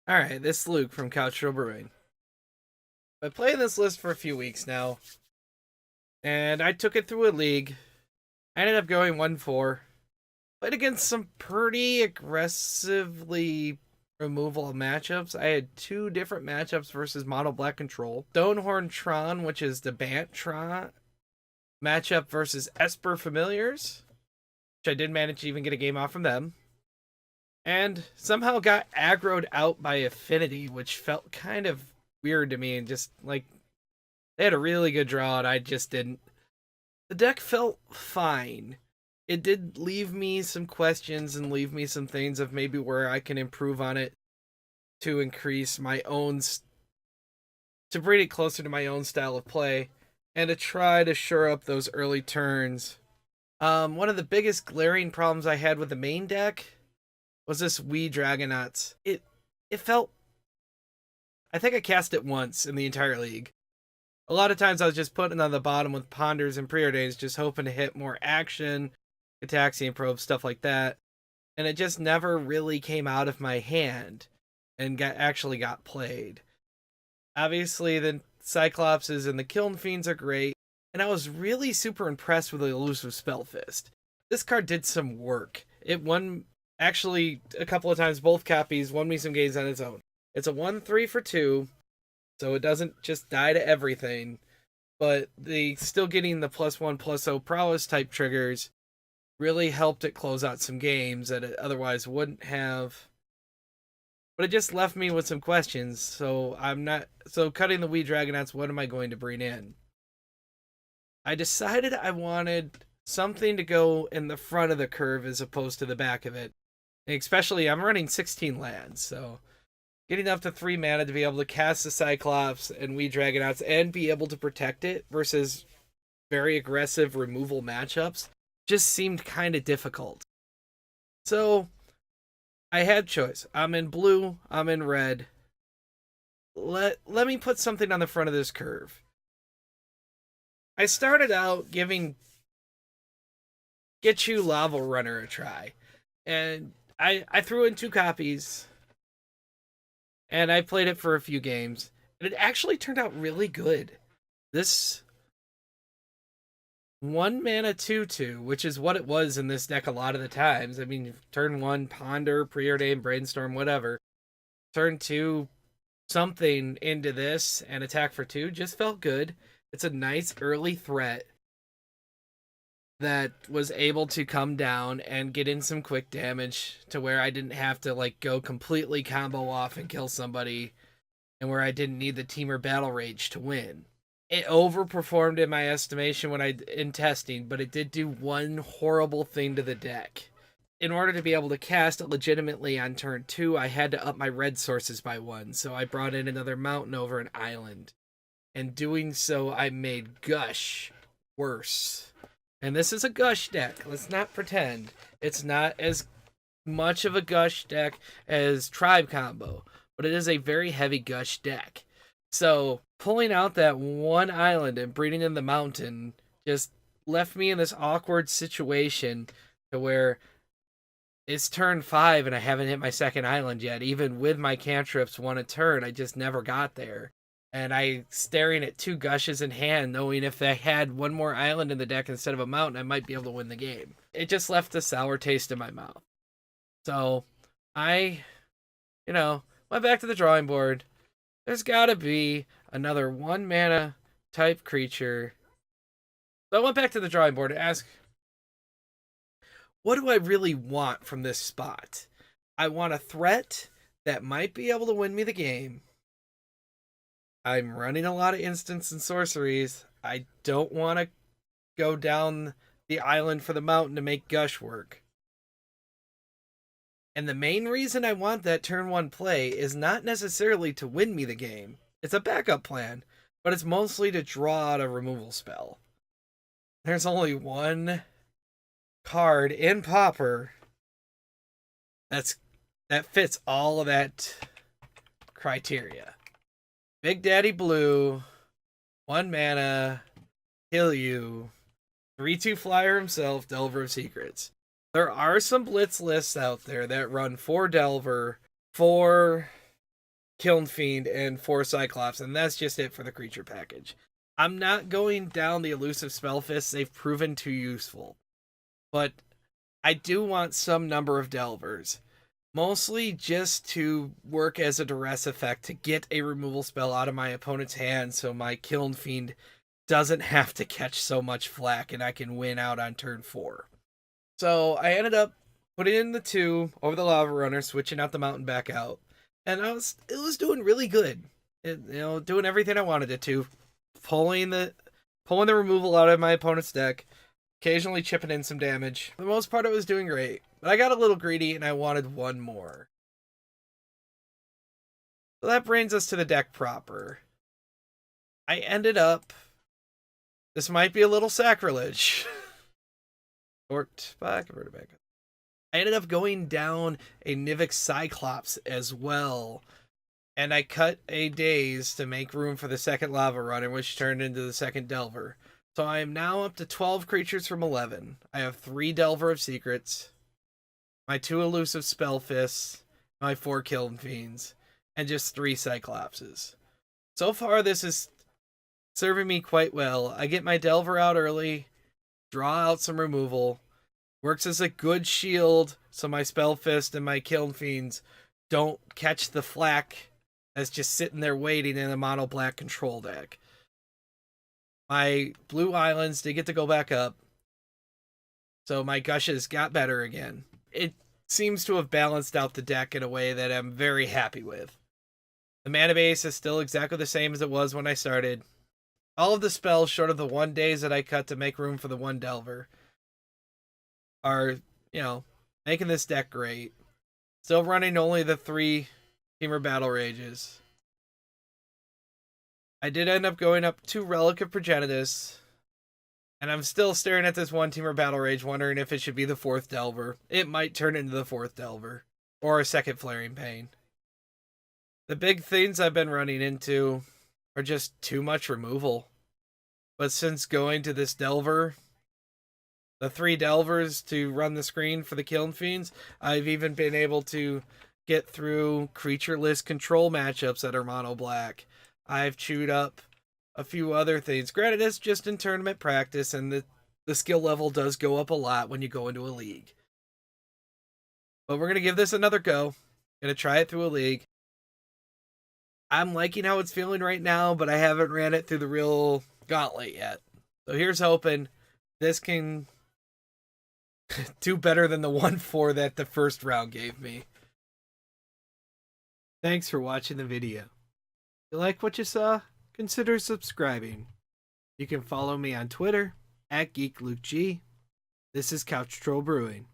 Alright, this is Luke from Couch to Brewing. I've been playing this list for a few weeks now, and I took it through a league. I ended up going 1-4. Played against some pretty aggressively removal matchups. I had two different matchups versus Mono Black Control. Stonehorn Tron, which is the Bant Tron, matchup versus Esper Familiars, which I did manage to even get a game off from them. And somehow got aggroed out by Affinity, which felt kind of weird to me, and just like they had a really good draw and I just didn't. The deck felt fine. It did leave me some questions and leave me some things of maybe where I can improve on it to increase my own, to bring it closer to my own style of play and to try to shore up those early turns. One of the biggest glaring problems I had with the main deck was this Wee Dragonauts. It felt, I think I cast it once in the entire league. A lot of times I was just putting it on the bottom with Ponders and Preordains, just hoping to hit more action, Ataxian Probe, stuff like that. And it just never really came out of my hand and actually got played. Obviously, the Cyclopses and the Kiln Fiends are great, and I was really super impressed with the Elusive Spellfist. This card did some work. It won, actually, a couple of times, both copies won me some games on its own. It's a 1-3 for 2, so it doesn't just die to everything, but the still getting the +1/+0 prowess type triggers really helped it close out some games that it otherwise wouldn't have. But it just left me with some questions, so cutting the Wee Dragonauts, what am I going to bring in? I decided I wanted something to go in the front of the curve as opposed to the back of it. And especially, I'm running 16 lands, so getting up to 3 mana to be able to cast the Cyclops and Wee Dragonauts and be able to protect it versus very aggressive removal matchups just seemed kind of difficult. So I had choice. I'm in blue, I'm in red. Let me put something on the front of this curve. I started out giving Get You Lava Runner a try. And I threw in 2 copies. And I played it for a few games. And it actually turned out really good. This 1 mana 2/2, which is what it was in this deck a lot of the times. I mean, turn 1, Ponder, Preordain, Brainstorm, whatever. Turn 2, something into this and attack for 2 just felt good. It's a nice early threat that was able to come down and get in some quick damage to where I didn't have to like go completely combo off and kill somebody, and where I didn't need the Teamer Battle Rage to win. It overperformed in my estimation in testing, but it did do one horrible thing to the deck. In order to be able to cast it legitimately on turn 2, I had to up my red sources by 1, so I brought in another mountain over an island. And doing so, I made Gush worse. And this is a Gush deck. Let's not pretend. It's not as much of a Gush deck as Tribe Combo, but it is a very heavy Gush deck. So pulling out that one island and bringing in the mountain just left me in this awkward situation to where it's turn 5 and I haven't hit my second island yet. Even with my cantrips 1 a turn, I just never got there. And I staring at 2 Gushes in hand, knowing if I had one more island in the deck instead of a mountain, I might be able to win the game. It just left a sour taste in my mouth. So I, went back to the drawing board. There's gotta be another 1 mana type creature. So I went back to the drawing board to ask, what do I really want from this spot? I want a threat that might be able to win me the game. I'm running a lot of instants and sorceries. I don't want to go down the island for the mountain to make Gush work. And the main reason I want that turn 1 play is not necessarily to win me the game. It's a backup plan, but it's mostly to draw out a removal spell. There's only one card in Pauper that fits all of that criteria. Big Daddy Blue, 1 mana, kill you, 3/2 flyer himself, Delver of Secrets. There are some Blitz lists out there that run 4 Delver, 4 Kiln Fiend, and 4 Cyclops, and that's just it for the creature package. I'm not going down the elusive Spellfists, they've proven too useful. But I do want some number of Delvers. Mostly just to work as a duress effect to get a removal spell out of my opponent's hand so my Kiln Fiend doesn't have to catch so much flack and I can win out on turn 4. So I ended up putting in the 2 over the Lava Runner, switching out the Mountain back out. And it was doing really good. Doing everything I wanted it to. Pulling the removal out of my opponent's deck. Occasionally chipping in some damage. For the most part, it was doing great. But I got a little greedy and I wanted one more. So that brings us to the deck proper. I ended up... This might be a little sacrilege. Convert it back. I ended up going down a Nivix Cyclops as well. And I cut a Daze to make room for the second Lava Runner, which turned into the second Delver. So I am now up to 12 creatures from 11. I have 3 Delver of Secrets, my 2 elusive Spellfists, my 4 Kiln Fiends, and just 3 Cyclopses. So far, this is serving me quite well. I get my Delver out early, draw out some removal, works as a good shield so my Spellfist and my Kiln Fiends don't catch the flack that's just sitting there waiting in a mono black control deck. My blue islands did get to go back up, so my gushes got better again. It seems to have balanced out the deck in a way that I'm very happy with. The mana base is still exactly the same as it was when I started. All of the spells, short of the 1 Daze that I cut to make room for the 1 Delver, are, making this deck great. Still running only the 3 Temur Battle Rages. I did end up going up 2 Relic of Progenitus, and I'm still staring at this 1 Temur Battle Rage, wondering if it should be the 4th Delver. It might turn into the 4th Delver, or a 2nd Flaring Pain. The big things I've been running into are just too much removal. But since going to this Delver, the 3 Delvers to run the screen for the Kiln Fiends, I've even been able to get through creatureless control matchups that are mono black. I've chewed up a few other things. Granted, it's just in tournament practice, and the skill level does go up a lot when you go into a league. But we're going to give this another go. Going to try it through a league. I'm liking how it's feeling right now, but I haven't ran it through the real gauntlet yet. So here's hoping this can do better than the 1-4 that the first round gave me. Thanks for watching the video. If you like what you saw, consider subscribing. You can follow me on Twitter @GeekLukeG. This is Couch Troll Brewing.